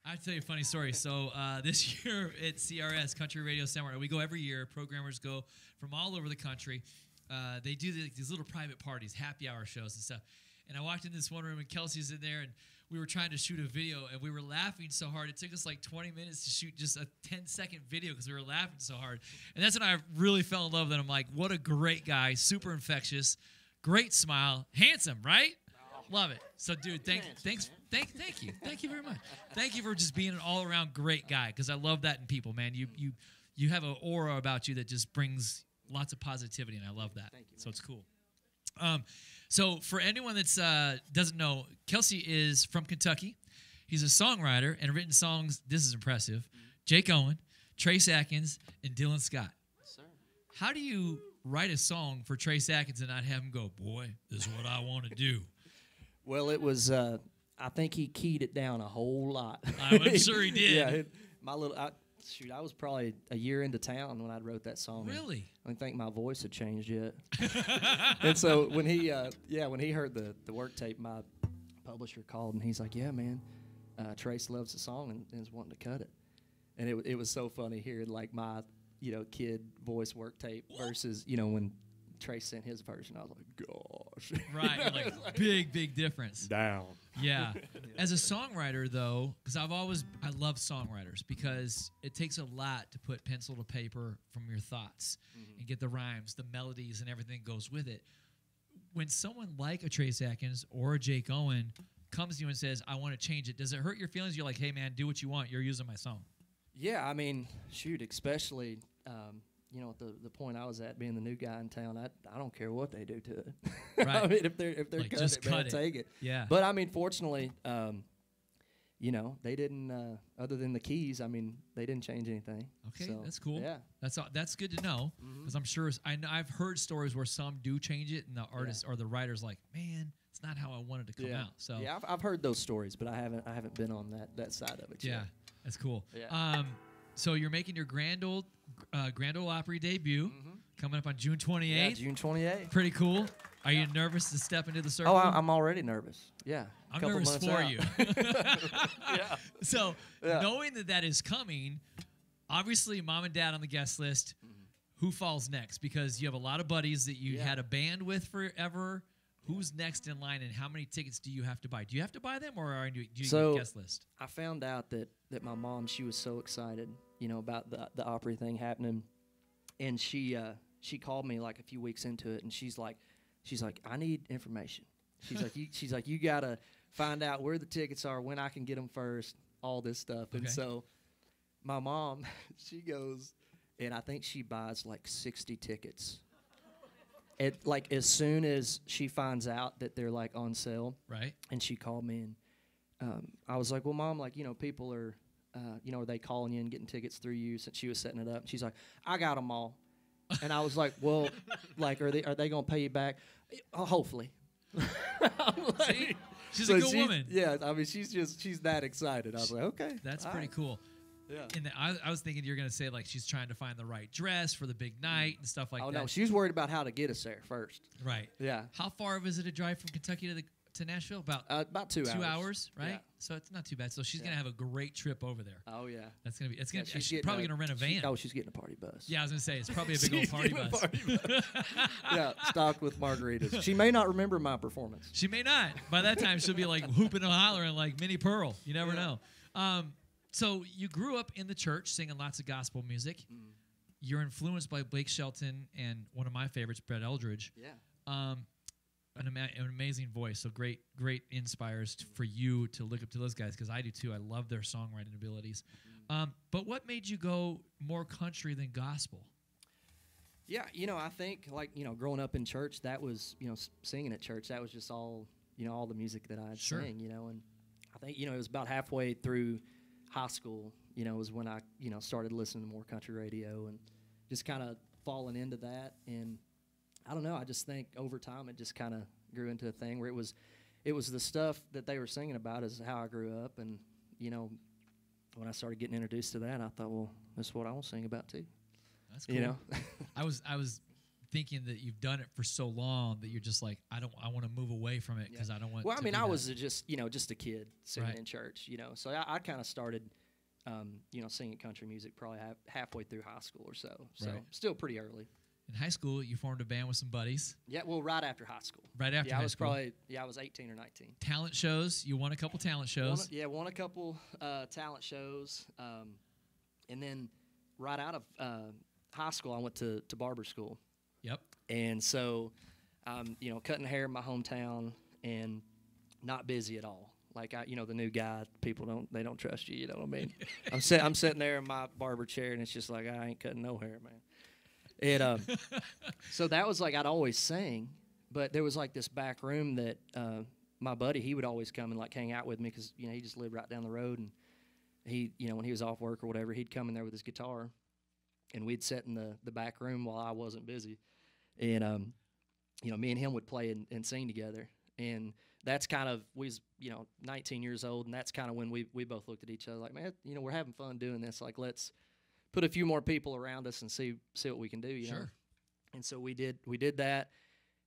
I'll tell you a funny story. So this year at CRS, Country Radio Seminar, we go every year. Programmers go from all over the country. They do these little private parties, happy hour shows and stuff. And I walked in this one room, and Kelsey's in there, and we were trying to shoot a video, and we were laughing so hard. It took us like 20 minutes to shoot just a 10-second video because we were laughing so hard. And that's when I really fell in love with him. I'm like, what a great guy, super infectious, great smile, handsome, right? Love it. So, dude, thank you. Thank you very much. Thank you for just being an all-around great guy, because I love that in people, man. You have an aura about you that just brings lots of positivity, and I love that. Thank you, so it's cool. So for anyone that doesn't know, Kelsey is from Kentucky. He's a songwriter and written songs. This is impressive. Jake Owen, Trace Atkins, and Dylan Scott. Yes, sir. How do you write a song for Trace Atkins and not have him go, boy, this is what I want to do? Well, it was, I think he keyed it down a whole lot. I'm sure he did. Yeah, I was probably a year into town when I wrote that song. Really? I don't think my voice had changed yet. And so when he heard the work tape, my publisher called, and he's like, yeah, man, Trace loves the song and is wanting to cut it. And it was so funny hearing like my, kid voice work tape versus, when Trace sent his version. I was like, gosh. Right, like big difference. Down. Yeah. As a songwriter, though, because I love songwriters because it takes a lot to put pencil to paper from your thoughts and get the rhymes, the melodies, and everything goes with it. When someone like a Trace Atkins or a Jake Owen comes to you and says, I want to change it, does it hurt your feelings? You're like, hey, man, do what you want. You're using my song. Yeah, I mean, shoot, especially, the point I was at, being the new guy in town, I don't care what they do to it. Right. I mean, if they're like, cutting it, man, take it. Yeah. But I mean, fortunately, they didn't. Other than the keys, I mean, they didn't change anything. Okay, so, that's cool. Yeah, that's good to know because I'm sure I've heard stories where some do change it, and the artist or the writer's like, man, it's not how I wanted to come out. So yeah, I've heard those stories, but I haven't been on that side of it yet. Yeah, that's cool. Yeah. So you're making your Grand Ole Opry debut coming up on June 28th. Yeah, June 28th. Pretty cool. Are you nervous to step into the circle? Oh, I'm already nervous. Yeah. I'm nervous for you. Yeah. So knowing that is coming, obviously mom and dad on the guest list, who falls next? Because you have a lot of buddies that you had a band with forever. Who's next in line, and how many tickets do you have to buy? Do you have to buy them, or do you get a guest list? I found out that my mom, she was so excited, about the Opry thing happening, and she called me like a few weeks into it, and she's like, I need information. She's like, you gotta find out where the tickets are, when I can get them first, all this stuff. Okay. And so my mom, she goes, and I think she buys like 60 tickets. Like as soon as she finds out that they're like on sale, right? And she called me, and I was like, "Well, Mom, like people are, are they calling you and getting tickets through you?" Since she was setting it up, and she's like, "I got them all," and I was like, "Well, like are they gonna pay you back? Hopefully." Like, see? She's a good woman. Yeah, I mean, she's that excited. I was like, okay, that's pretty cool. Yeah. And I was thinking you're going to say, like, she's trying to find the right dress for the big night and stuff like that. Oh, no. She's worried about how to get us there first. Right. Yeah. How far is it a drive from Kentucky to Nashville? About 2 hours. 2 hours, right? Yeah. So it's not too bad. So she's going to have a great trip over there. Oh, yeah. That's going to be, she's she's probably going to rent a van. She's getting a party bus. Yeah, I was going to say, it's probably a big old party bus. Yeah, stocked with margaritas. She may not remember my performance. She may not. By that time, she'll be like hooping and hollering like Minnie Pearl. You never know. So you grew up in the church singing lots of gospel music. You're influenced by Blake Shelton and one of my favorites, Brett Eldredge. Yeah. An amazing voice. So great inspires for you to look up to those guys, because I do too. I love their songwriting abilities. But what made you go more country than gospel? Yeah, I think growing up in church, that was, singing at church, that was just all the music that I'd sing, and I think, it was about halfway through high school, was when I, started listening to more country radio and just kind of falling into that. And I don't know, I just think over time it just kind of grew into a thing where it was the stuff that they were singing about is how I grew up. And, when I started getting introduced to that, I thought, well, that's what I want to sing about too. That's cool. I was thinking that you've done it for so long that you're just like, I want to move away from it because I don't want. Well, to I mean, do I that. was just a kid singing in church, So I kind of started, singing country music probably halfway through high school or so. So still pretty early. In high school, you formed a band with some buddies. Yeah, well, right after high school. Right after high school. I was 18 or 19. Talent shows. You won a couple talent shows. Won a couple talent shows. And then right out of high school, I went to barber school. Yep. And so, cutting hair in my hometown and not busy at all. Like, the new guy, people don't trust you, you know what I mean? I'm sitting there in my barber chair, and it's just like, I ain't cutting no hair, man. And so that was like, I'd always sing, but there was like this back room that my buddy, he would always come and like hang out with me because, he just lived right down the road. And he, when he was off work or whatever, he'd come in there with his guitar and we'd sit in the back room while I wasn't busy. And, me and him would play and sing together. And that's kind of, we was, 19 years old, and that's kind of when we both looked at each other like, man, we're having fun doing this. Like, let's put a few more people around us and see what we can do, you know? And so we did that,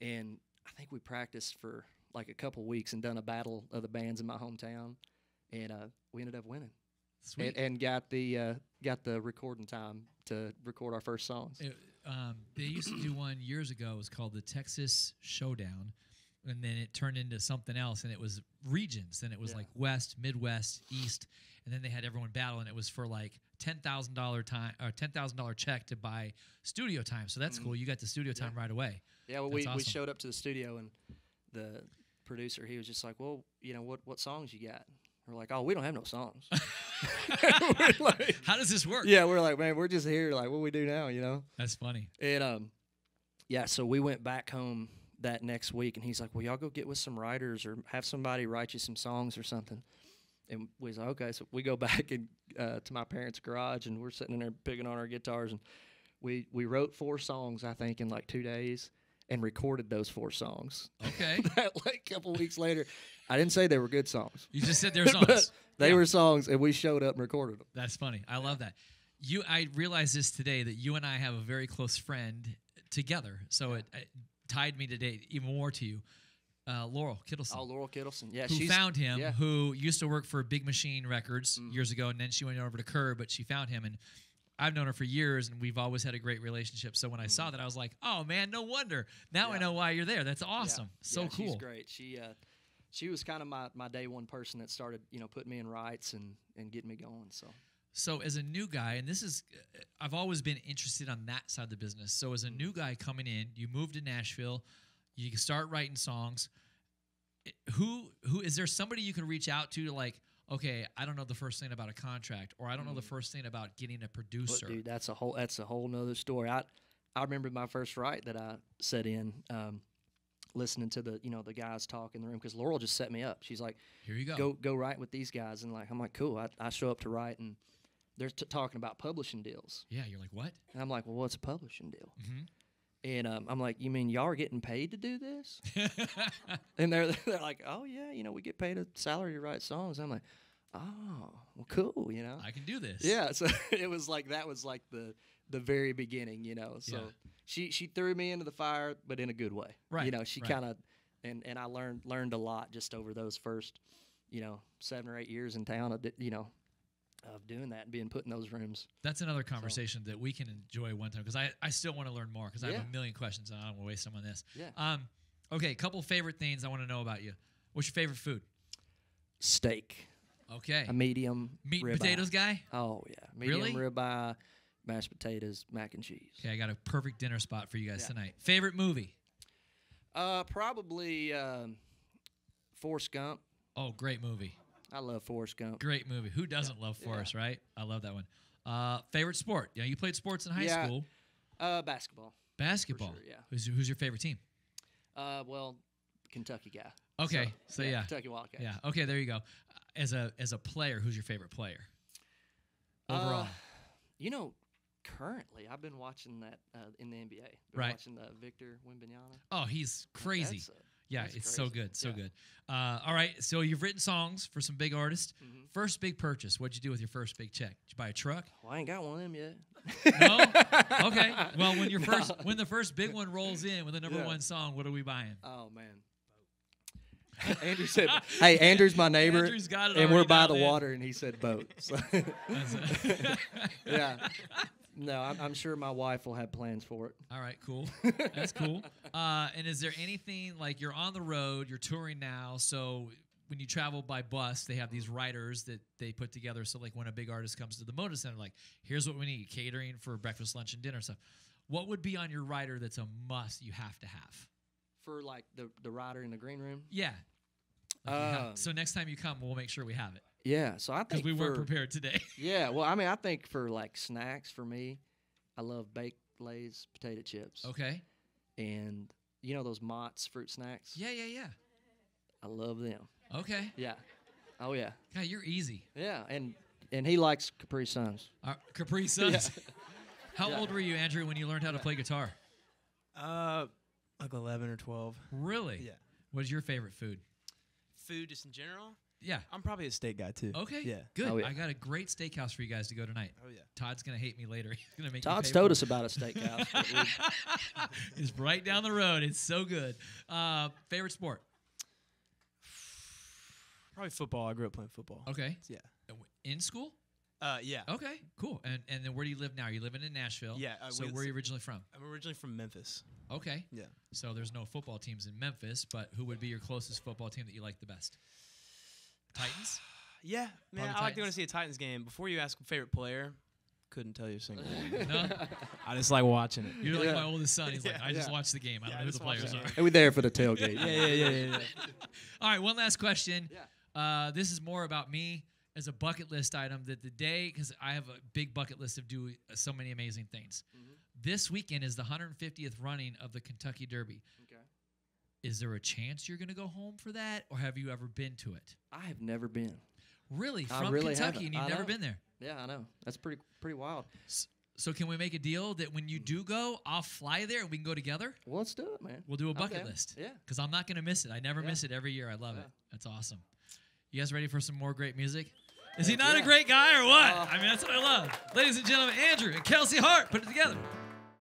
and I think we practiced for like a couple weeks and done a battle of the bands in my hometown, and we ended up winning. Sweet. And got the recording time to record our first songs. They used to do one years ago. It was called the Texas Showdown, and then it turned into something else, and it was regions. Then it was like West, Midwest, East, and then they had everyone battle, and it was for like $10,000 check to buy studio time. So that's cool. You got the studio time right away. Yeah, well, we showed up to the studio, and the producer, he was just like, well, what songs you got? We're like, oh, we don't have no songs. Like, how does this work? Yeah, we're like, man, we're just here. Like, what do we do now, That's funny. And, so we went back home that next week, and he's like, well, y'all go get with some writers or have somebody write you some songs or something. And we was like, okay. So we go back to my parents' garage, and we're sitting in there picking on our guitars, and we wrote 4 songs, I think, in like 2 days and recorded those 4 songs. Okay. Like a couple weeks later. I didn't say they were good songs. You just said they were songs. They were songs, and we showed up and recorded them. That's funny. I love that. I realized this today that you and I have a very close friend together. So it tied me today even more to you. Laurel Kittleson. Oh, Laurel Kittleson. Yeah, who found him, who used to work for Big Machine Records years ago, and then she went over to Kerr, but she found him, and I've known her for years, and we've always had a great relationship. So when I saw that, I was like, oh, man, no wonder. Now I know why you're there. That's awesome. So cool. She's great. She was kind of my day one person that started, putting me in rights and getting me going. So as a new guy, and this is, I've always been interested on that side of the business. So as a new guy coming in, you moved to Nashville, you can start writing songs. Who is there somebody you can reach out to like, okay, I don't know the first thing about a contract, or I don't know the first thing about getting a producer. Look, dude, that's a whole nother story. I remember my first write that I set in, listening to the guys talk in the room, because Laurel just set me up. She's like, here you go write with these guys, and like I'm like, cool. I show up to write, and they're talking about publishing deals. Yeah, you're like, what? And I'm like, well, what's a publishing deal? Mm-hmm. And I'm like, you mean y'all are getting paid to do this? And they're like, oh yeah, we get paid a salary to write songs. I'm like, oh, well, cool, I can do this. Yeah, so it was like that was like the very beginning, So she threw me into the fire, but in a good way. Right. She kind of and I learned a lot just over those first, 7 or 8 years in town of doing that and being put in those rooms. That's another conversation that we can enjoy one time, because I still want to learn more, because I have a million questions and I don't want to waste them on this. Yeah. Okay, a couple favorite things I want to know about you. What's your favorite food? Steak. Okay. A medium meat and ribeye. Potatoes guy? Oh yeah. Medium really? Ribeye, mashed potatoes, mac and cheese. Okay, I got a perfect dinner spot for you guys tonight. Favorite movie? Probably Forrest Gump. Oh, great movie. I love Forrest Gump. Great movie. Who doesn't love Forrest, right? I love that one. Favorite sport? You played sports in high school. Basketball. Basketball. For sure, yeah. Who's your favorite team? Well, Kentucky guy. Okay, so yeah. Kentucky Wildcats. Yeah. Okay, there you go. As a player, who's your favorite player? Overall. Currently, I've been watching that in the NBA. Right. Watching Victor Wembanyama. Oh, he's crazy. Yeah, That's it's crazy. so good, so good. All right, so you've written songs for some big artists. First big purchase. What'd you do with your first big check? Did you buy a truck? Well, I ain't got one of them yet. No? Okay. Well, when the first big one rolls in with the number one song, what are we buying? Oh man. Andrew said, "Hey, Andrew's my neighbor, Andrew's got it and we're already by down the there. water." And he said, "Boat." So, yeah. No, I'm sure my wife will have plans for it. All right, cool. That's cool. And is there anything, like, you're on the road, you're touring now, so when you travel by bus, they have these riders that they put together. So, like, when a big artist comes to the Moda Center, like, here's what we need, catering for breakfast, lunch, and dinner stuff. What would be on your rider that's a must you have to have? For, like, the rider in the green room? Yeah. So next time you come, we'll make sure we have it. Yeah, so I think because we weren't prepared today. Yeah, well, I mean, I think for, like, snacks for me, I love baked Lay's potato chips. Okay. And you know those Mott's fruit snacks? Yeah. I love them. Okay. Yeah. Oh, yeah. God, you're easy. Yeah, and he likes Capri Suns. Capri Suns. Yeah. How old were you, Andrew, when you learned how to play guitar? Like 11 or 12. Really? Yeah. What's your favorite food? Food just in general? Yeah. I'm probably a steak guy, too. Okay. Yeah. Good. Oh, yeah. I got a great steakhouse for you guys to go tonight. Oh, yeah. Todd's going to hate me later. He's going to make Todd's me pay told for us about a steakhouse. But It's right down the road. It's so good. Favorite sport? Probably football. I grew up playing football. Okay. Yeah. In school? Yeah. Okay, cool. And then where do you live now? Are you living in Nashville? Yeah. So where are you originally from? I'm originally from Memphis. Okay. Yeah. So there's no football teams in Memphis, but who would be your closest football team that you like the best? Titans? Yeah, man, Probably I like to go Titans. to see a Titans game. Before you ask favorite player, couldn't tell you a single one. No? I just like watching it. You're like Yeah. my oldest son. He's like, Yeah. I just Yeah. watched the game. I don't Yeah, know I who the just watched players the are. game. and we there for the tailgate. Yeah. All right, one last question. Yeah. This is more about me as a bucket list item that the day, because I have a big bucket list of doing so many amazing things. This weekend is the 150th running of the Kentucky Derby. Okay. Is there a chance you're going to go home for that, or have you ever been to it? I have never been. Really? I From really Kentucky, haven't. and you've I never know. been there? Yeah, I know. That's pretty wild. So can we make a deal that when you do go, I'll fly there and we can go together? Well, let's do it, man. We'll do a I'm bucket down. list. Yeah. Because I'm not going to miss it. I never Yeah. miss it every year. I love it. Yeah. That's awesome. You guys ready for some more great music? Is he not Yeah. a great guy or what? I mean, that's what I love. Ladies and gentlemen, Andrew and Kelsey Hart, put it together.